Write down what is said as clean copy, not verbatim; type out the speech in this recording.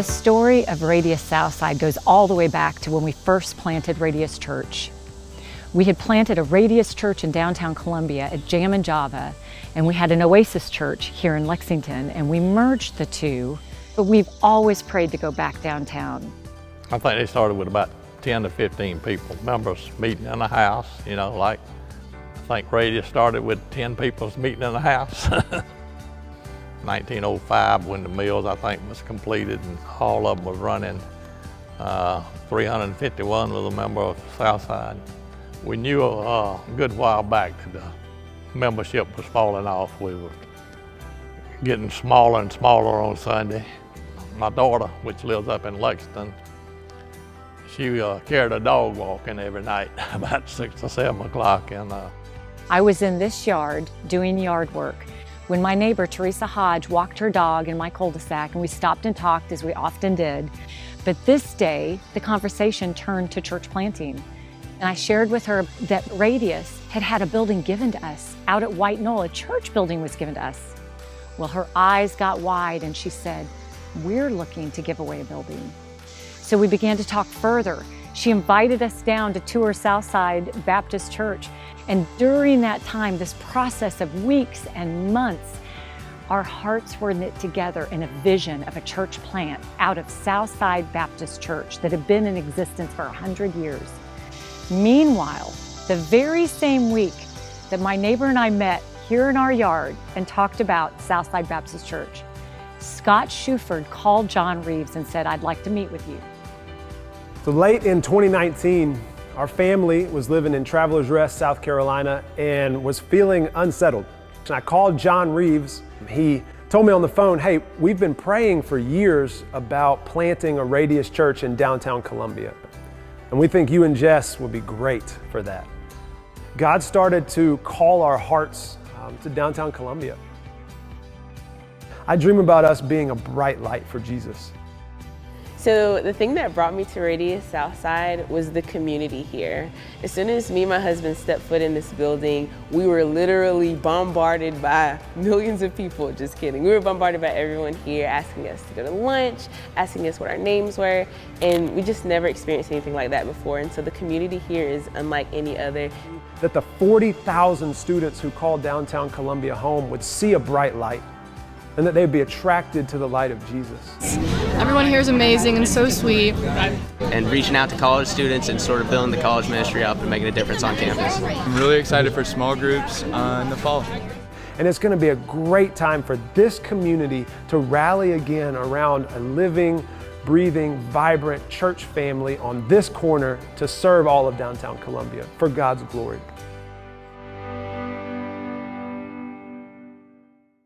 The story of Radius Southside goes all the way back to when we first planted Radius Church. We had planted a Radius Church in downtown Columbia at Jam and Java, and we had an Oasis Church here in Lexington, and we merged the two, but we've always prayed to go back downtown. I think they started with about 10 to 15 people, members meeting in a house, you know, like I think Radius started with 10 people meeting in a house. 1905, when the mills, I think, was completed and all of them was running. 351 was a member of Southside. We knew a good while back that the membership was falling off. We were getting smaller and smaller on Sunday. My daughter, which lives up in Lexington, she carried a dog walking every night about 6 or 7 o'clock. And I was in this yard doing yard work when my neighbor, Teresa Hodge, walked her dog in my cul-de-sac, and we stopped and talked, as we often did. But this day, the conversation turned to church planting. And I shared with her that Radius had a building given to us out at White Knoll. A church building was given to us. Well, her eyes got wide and she said, "We're looking to give away a building." So we began to talk further. She invited us down to tour Southside Baptist Church. And during that time, this process of weeks and months, our hearts were knit together in a vision of a church plant out of Southside Baptist Church that had been in existence for 100 years. Meanwhile, the very same week that my neighbor and I met here in our yard and talked about Southside Baptist Church, Scott SHUFORD called John Reeves and said, "I'd like to meet with you." So late in 2019, our family was living in Travelers Rest, South Carolina, and was feeling unsettled. And I called John Reeves. He told me on the phone, "Hey, we've been praying for years about planting a Radius Church in downtown Columbia. And we think you and Jess would be great for that." God started to call our hearts to downtown Columbia. I dream about us being a bright light for Jesus. So the thing that brought me to Radius Southside was the community here. As soon as me and my husband stepped foot in this building, we were literally bombarded by millions of people. Just kidding. We were bombarded by everyone here asking us to go to lunch, asking us what our names were, and we just never experienced anything like that before. And so the community here is unlike any other. That the 40,000 students who call downtown Columbia home would see a bright light, and that they'd be attracted to the light of Jesus. Everyone here is amazing and so sweet. And reaching out to college students and sort of building the college ministry up and making a difference on campus. I'm really excited for small groups in the fall. And it's going to be a great time for this community to rally again around a living, breathing, vibrant church family on this corner to serve all of downtown Columbia for God's glory.